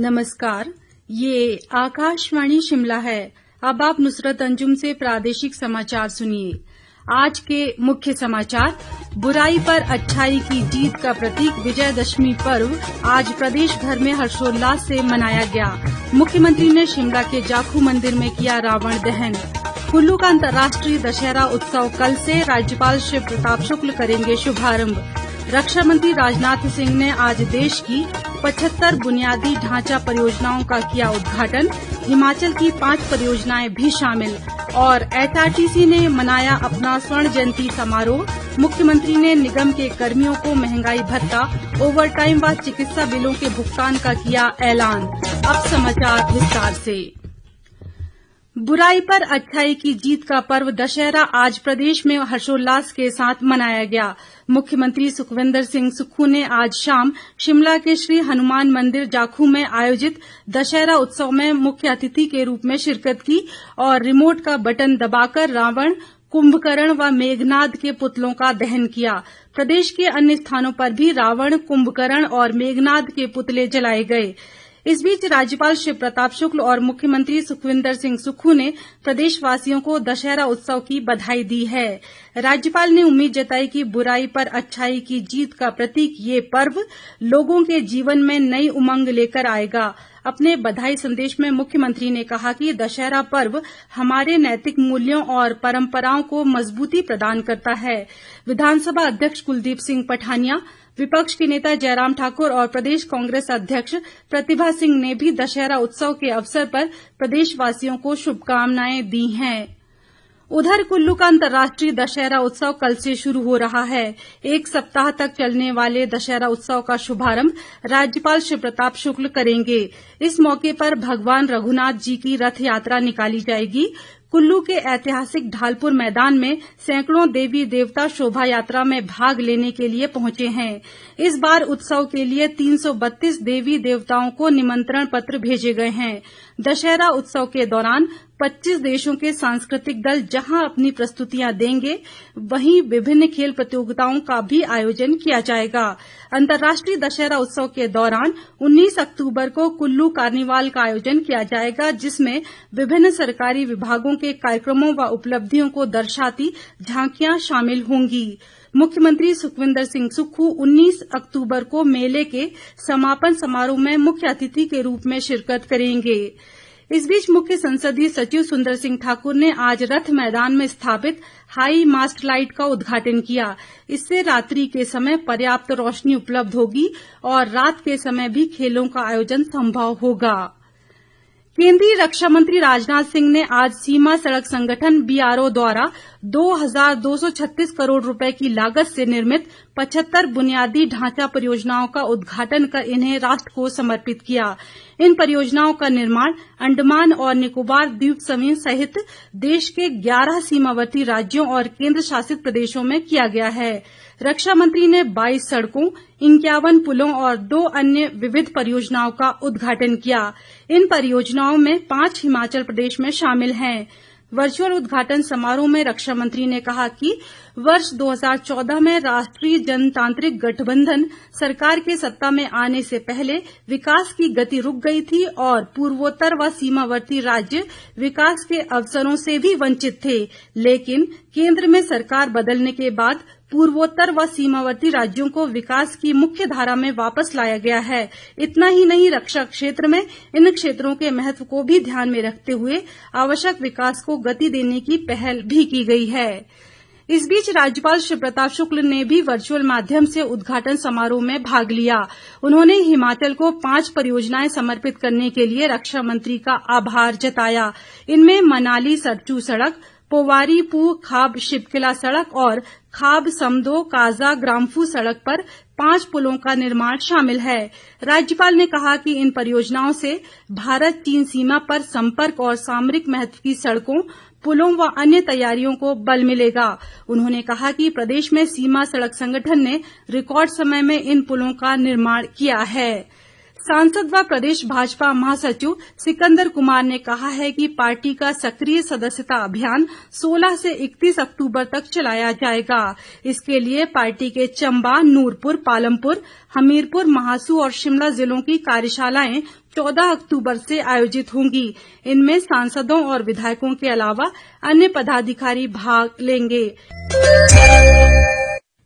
नमस्कार, ये आकाशवाणी शिमला है। अब आप नुसरत अंजुम से प्रादेशिक समाचार सुनिए। आज के मुख्य समाचार। बुराई पर अच्छाई की जीत का प्रतीक विजयदशमी पर्व आज प्रदेश भर में हर्षोल्लास से मनाया गया। मुख्यमंत्री ने शिमला के जाखू मंदिर में किया रावण दहन। कुल्लू का अंतर्राष्ट्रीय दशहरा उत्सव कल से, राज्यपाल शिव प्रताप शुक्ल करेंगे शुभारंभ। रक्षा मंत्री राजनाथ सिंह ने आज देश की 75 बुनियादी ढांचा परियोजनाओं का किया उद्घाटन। हिमाचल की 5 परियोजनाएं भी शामिल। और एचआरटीसी ने मनाया अपना स्वर्ण जयंती समारोह। मुख्यमंत्री ने निगम के कर्मियों को महंगाई भत्ता, ओवरटाइम व चिकित्सा बिलों के भुगतान का किया ऐलान। अब समाचार विस्तार से। बुराई पर अच्छाई की जीत का पर्व दशहरा आज प्रदेश में हर्षोल्लास के साथ मनाया गया। मुख्यमंत्री सुखविंदर सिंह सुक्खू ने आज शाम शिमला के श्री हनुमान मंदिर जाखू में आयोजित दशहरा उत्सव में मुख्य अतिथि के रूप में शिरकत की और रिमोट का बटन दबाकर रावण, कुंभकर्ण व मेघनाद के पुतलों का दहन किया। प्रदेश के अन्य स्थानों पर भी रावण, कुंभकर्ण और मेघनाद के पुतले जलाए गए। इस बीच राज्यपाल शिव प्रताप शुक्ल और मुख्यमंत्री सुखविंदर सिंह सुक्खू ने प्रदेशवासियों को दशहरा उत्सव की बधाई दी है। राज्यपाल ने उम्मीद जताई कि बुराई पर अच्छाई की जीत का प्रतीक ये पर्व लोगों के जीवन में नई उमंग लेकर आएगा। अपने बधाई संदेश में मुख्यमंत्री ने कहा कि दशहरा पर्व हमारे नैतिक मूल्यों और परंपराओं को मजबूती प्रदान करता है। विधानसभा अध्यक्ष कुलदीप सिंह पठानिया, विपक्ष के नेता जयराम ठाकुर और प्रदेश कांग्रेस अध्यक्ष प्रतिभा सिंह ने भी दशहरा उत्सव के अवसर पर प्रदेशवासियों को शुभकामनाएं दी हैं। उधर कुल्लू का अंतर्राष्ट्रीय दशहरा उत्सव कल से शुरू हो रहा है। 1 सप्ताह तक चलने वाले दशहरा उत्सव का शुभारंभ राज्यपाल शिव प्रताप शुक्ल करेंगे। इस मौके पर भगवान रघुनाथ जी की रथ यात्रा निकाली जाएगी। कुल्लू के ऐतिहासिक ढालपुर मैदान में सैकड़ों देवी देवता शोभा यात्रा में भाग लेने के लिए पहुंचे हैं। इस बार उत्सव के लिए 332 देवी देवताओं को निमंत्रण पत्र भेजे गए हैं। दशहरा उत्सव के दौरान 25 देशों के सांस्कृतिक दल जहां अपनी प्रस्तुतियां देंगे, वहीं विभिन्न खेल प्रतियोगिताओं का भी आयोजन किया जाएगा। अंतर्राष्ट्रीय दशहरा उत्सव के दौरान 19 अक्टूबर को कुल्लू कार्निवाल का आयोजन किया जाएगा, जिसमें विभिन्न सरकारी विभागों के कार्यक्रमों व उपलब्धियों को दर्शाती झांकियां शामिल होंगी। मुख्यमंत्री सुखविंदर सिंह सुक्खू 19 अक्टूबर को मेले के समापन समारोह में मुख्य अतिथि के रूप में शिरकत करेंगे। इस बीच मुख्य संसदीय सचिव सुंदर सिंह ठाकुर ने आज रथ मैदान में स्थापित हाई मास्ट लाइट का उद्घाटन किया। इससे रात्रि के समय पर्याप्त रोशनी उपलब्ध होगी और रात के समय भी खेलों का आयोजन संभव होगा। केंद्रीय रक्षा मंत्री राजनाथ सिंह ने आज सीमा सड़क संगठन बीआरओ द्वारा 2,236 करोड़ रुपए की लागत से निर्मित 75 बुनियादी ढांचा परियोजनाओं का उद्घाटन कर इन्हें राष्ट्र को समर्पित किया। इन परियोजनाओं का निर्माण अंडमान और निकोबार द्वीप समूह सहित देश के 11 सीमावर्ती राज्यों और केंद्र शासित प्रदेशों में किया गया है। रक्षा मंत्री ने 22 सड़कों, 51 पुलों और 2 अन्य विविध परियोजनाओं का उद्घाटन किया। इन परियोजनाओं में 5 हिमाचल प्रदेश में शामिल हैं। वर्चुअल उद्घाटन समारोह में रक्षा मंत्री ने कहा कि वर्ष 2014 में राष्ट्रीय जनतांत्रिक गठबंधन सरकार के सत्ता में आने से पहले विकास की गति रुक गई थी और पूर्वोत्तर व सीमावर्ती राज्य विकास के अवसरों से भी वंचित थे। लेकिन केंद्र में सरकार बदलने के बाद पूर्वोत्तर व सीमावर्ती राज्यों को विकास की मुख्य धारा में वापस लाया गया है। इतना ही नहीं, रक्षा क्षेत्र में इन क्षेत्रों के महत्व को भी ध्यान में रखते हुए आवश्यक विकास को गति देने की पहल भी की गई है। इस बीच राज्यपाल शिव प्रताप शुक्ल ने भी वर्चुअल माध्यम से उद्घाटन समारोह में भाग लिया। उन्होंने हिमाचल को 5 परियोजनाएं समर्पित करने के लिए रक्षा मंत्री का आभार जताया। इनमें मनाली सरचू सड़क, पोवारी पू खाब शिपकिला सड़क और खाब समदो काजा ग्राम्फू सड़क पर 5 पुलों का निर्माण शामिल है। राज्यपाल ने कहा कि इन परियोजनाओं से भारत चीन सीमा पर संपर्क और सामरिक महत्व की सड़कों, पुलों व अन्य तैयारियों को बल मिलेगा। उन्होंने कहा कि प्रदेश में सीमा सड़क संगठन ने रिकॉर्ड समय में इन पुलों का निर्माण किया है। सांसद व प्रदेश भाजपा महासचिव सिकंदर कुमार ने कहा है कि पार्टी का सक्रिय सदस्यता अभियान 16 से 31 अक्टूबर तक चलाया जाएगा। इसके लिए पार्टी के चंबा, नूरपुर, पालमपुर, हमीरपुर, महासू और शिमला जिलों की कार्यशालाएं 14 अक्टूबर से आयोजित होंगी। इनमें सांसदों और विधायकों के अलावा अन्य पदाधिकारी भाग लेंगे।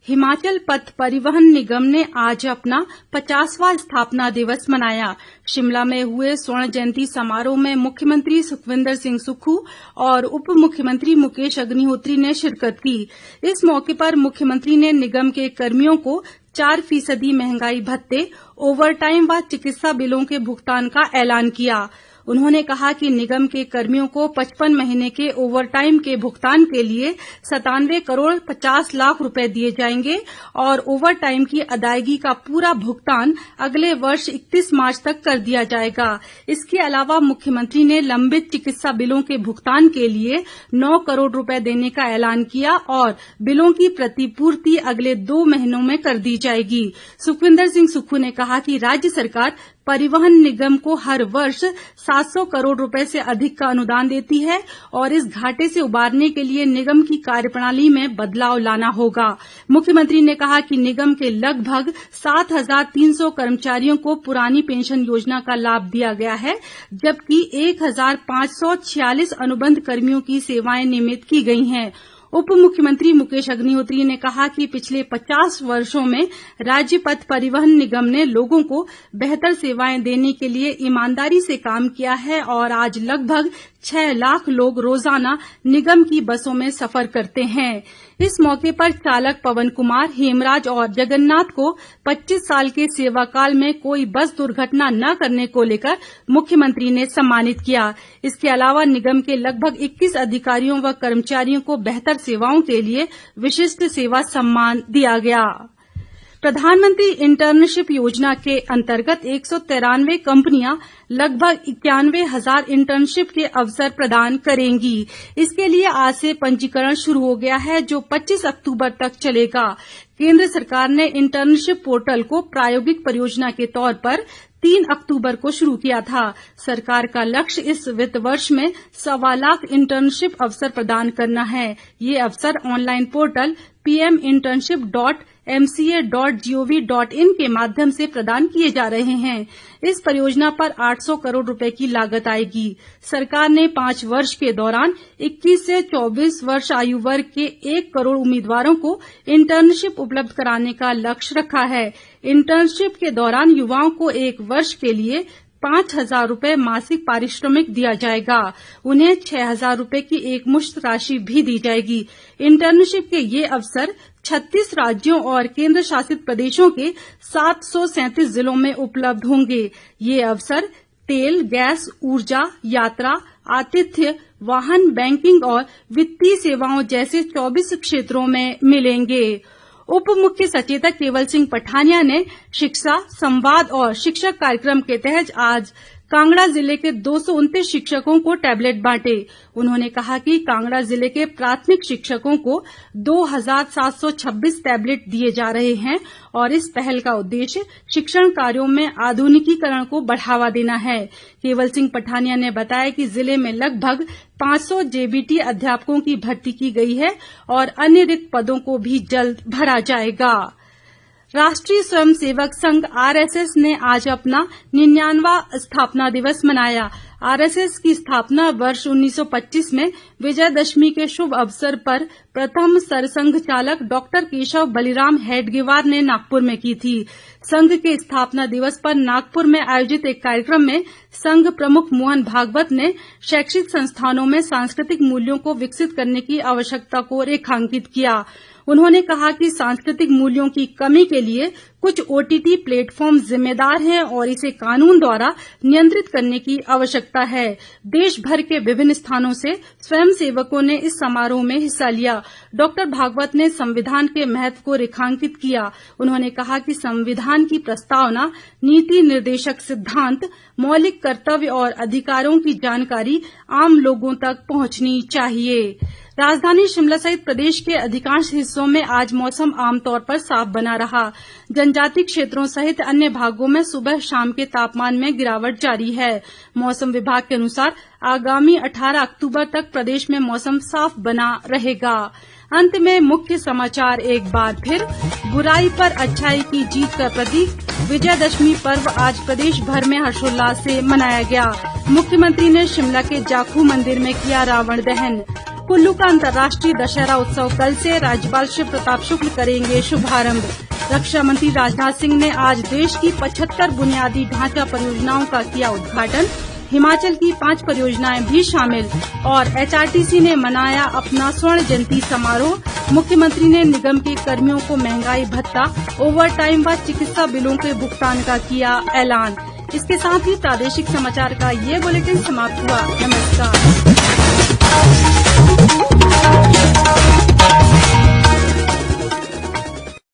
हिमाचल पथ परिवहन निगम ने आज अपना 50वां स्थापना दिवस मनाया। शिमला में हुए स्वर्ण जयंती समारोह में मुख्यमंत्री सुखविंदर सिंह सुक्खू और उप मुख्यमंत्री मुकेश अग्निहोत्री ने शिरकत की। इस मौके पर मुख्यमंत्री ने निगम के कर्मियों को 4% महंगाई भत्ते, ओवरटाइम व चिकित्सा बिलों के भुगतान का ऐलान किया। उन्होंने कहा कि निगम के कर्मियों को 55 महीने के ओवरटाइम के भुगतान के लिए 97 करोड़ 50 लाख रुपए दिए जाएंगे और ओवरटाइम की अदायगी का पूरा भुगतान अगले वर्ष 31 मार्च तक कर दिया जाएगा। इसके अलावा मुख्यमंत्री ने लंबित चिकित्सा बिलों के भुगतान के लिए 9 करोड़ रुपए देने का ऐलान किया और बिलों की प्रतिपूर्ति अगले 2 महीनों में कर दी जाएगी। सुखविंदर सिंह सुक्खू ने कहा कि राज्य सरकार परिवहन निगम को हर वर्ष 700 करोड़ रुपए से अधिक का अनुदान देती है और इस घाटे से उबारने के लिए निगम की कार्यप्रणाली में बदलाव लाना होगा। मुख्यमंत्री ने कहा कि निगम के लगभग 7,300 कर्मचारियों को पुरानी पेंशन योजना का लाभ दिया गया है, जबकि 1,546 अनुबंध कर्मियों की सेवाएं नियमित की गई हैं। उप मुख्यमंत्री मुकेश अग्निहोत्री ने कहा कि पिछले 50 वर्षों में राज्य पथ परिवहन निगम ने लोगों को बेहतर सेवाएं देने के लिए ईमानदारी से काम किया है और आज लगभग 6 लाख लोग रोजाना निगम की बसों में सफर करते हैं। इस मौके पर चालक पवन कुमार, हेमराज और जगन्नाथ को 25 साल के सेवा काल में कोई बस दुर्घटना न करने को लेकर मुख्यमंत्री ने सम्मानित किया। इसके अलावा निगम के लगभग 21 अधिकारियों व कर्मचारियों को बेहतर सेवाओं के लिए विशिष्ट सेवा सम्मान दिया गया। प्रधानमंत्री इंटर्नशिप योजना के अंतर्गत 193 कंपनियां लगभग 91,000 इंटर्नशिप के अवसर प्रदान करेंगी। इसके लिए आज से पंजीकरण शुरू हो गया है, जो 25 अक्टूबर तक चलेगा। केंद्र सरकार ने इंटर्नशिप पोर्टल को प्रायोगिक परियोजना के तौर पर 3 अक्टूबर को शुरू किया था। सरकार का लक्ष्य इस वित्त वर्ष में 1.25 लाख इंटर्नशिप अवसर प्रदान करना है। ये अवसर ऑनलाइन पोर्टल pminternship.mca.gov.in के माध्यम से प्रदान किए जा रहे हैं। इस परियोजना पर 800 करोड़ रुपए की लागत आएगी। सरकार ने 5 वर्ष के दौरान 21 से 24 वर्ष आयु वर्ग के 1 करोड़ उम्मीदवारों को इंटर्नशिप उपलब्ध कराने का लक्ष्य रखा है। इंटर्नशिप के दौरान युवाओं को 1 वर्ष के लिए 5,000 रुपए मासिक पारिश्रमिक दिया जाएगा। उन्हें 6,000 रुपए की एकमुश्त राशि भी दी जाएगी। इंटर्नशिप के ये अवसर 36 राज्यों और केंद्र शासित प्रदेशों के 737 जिलों में उपलब्ध होंगे। ये अवसर तेल, गैस, ऊर्जा, यात्रा, आतिथ्य, वाहन, बैंकिंग और वित्तीय सेवाओं जैसे 24 क्षेत्रों में मिलेंगे। उप मुख्य सचेतक केवल सिंह पठानिया ने शिक्षा, संवाद और शिक्षक कार्यक्रम के तहत आज कांगड़ा जिले के 229 शिक्षकों को टैबलेट बांटे। उन्होंने कहा कि कांगड़ा जिले के प्राथमिक शिक्षकों को 2,726 टैबलेट दिए जा रहे हैं और इस पहल का उद्देश्य शिक्षण कार्यों में आधुनिकीकरण को बढ़ावा देना है। केवल सिंह पठानिया ने बताया कि जिले में लगभग 500 जेबीटी अध्यापकों की भर्ती की गई है और अन्य रिक्त पदों को भी जल्द भरा जाएगा। राष्ट्रीय स्वयंसेवक संघ आरएसएस ने आज अपना 99वां स्थापना दिवस मनाया। आरएसएस की स्थापना वर्ष 1925 में विजयदशमी के शुभ अवसर पर प्रथम सरसंघ चालक डॉक्टर केशव बलिराम हेडगेवार ने नागपुर में की थी। संघ के स्थापना दिवस पर नागपुर में आयोजित एक कार्यक्रम में संघ प्रमुख मोहन भागवत ने शैक्षिक संस्थानों में सांस्कृतिक मूल्यों को विकसित करने की आवश्यकता को रेखांकित किया। उन्होंने कहा कि सांस्कृतिक मूल्यों की कमी के लिए कुछ ओटीटी प्लेटफॉर्म जिम्मेदार हैं और इसे कानून द्वारा नियंत्रित करने की आवश्यकता है। देश भर के विभिन्न स्थानों से स्वयंसेवकों ने इस समारोह में हिस्सा लिया। डॉक्टर भागवत ने संविधान के महत्व को रेखांकित किया। उन्होंने कहा कि संविधान की प्रस्तावना, नीति निर्देशक सिद्धांत, मौलिक कर्तव्य और अधिकारों की जानकारी आम लोगों तक पहुंचनी चाहिए। राजधानी शिमला सहित प्रदेश के अधिकांश हिस्सों में आज मौसम आमतौर पर साफ बना रहा। जनजातीय क्षेत्रों सहित अन्य भागों में सुबह शाम के तापमान में गिरावट जारी है। मौसम विभाग के अनुसार आगामी 18 अक्टूबर तक प्रदेश में मौसम साफ बना रहेगा। अंत में मुख्य समाचार एक बार फिर। बुराई पर अच्छाई की जीत का प्रतीक विजयदशमी पर्व आज प्रदेश भर में हर्षोल्लास से मनाया गया। मुख्यमंत्री ने शिमला के जाखू मंदिर में किया रावण दहन। कुल्लू का अंतर्राष्ट्रीय दशहरा उत्सव कल से, राज्यपाल शिव प्रताप शुक्ल करेंगे शुभारंभ। रक्षा मंत्री राजनाथ सिंह ने आज देश की 75 बुनियादी ढांचा परियोजनाओं का किया उद्घाटन। हिमाचल की 5 परियोजनाएं भी शामिल और एचआरटीसी ने मनाया अपना स्वर्ण जयंती समारोह। मुख्यमंत्री ने निगम के कर्मियों को महंगाई भत्ता, ओवर टाइम व चिकित्सा बिलों के भुगतान का किया ऐलान। इसके साथ ही प्रादेशिक समाचार का ये बुलेटिन समाप्त हुआ। नमस्कार।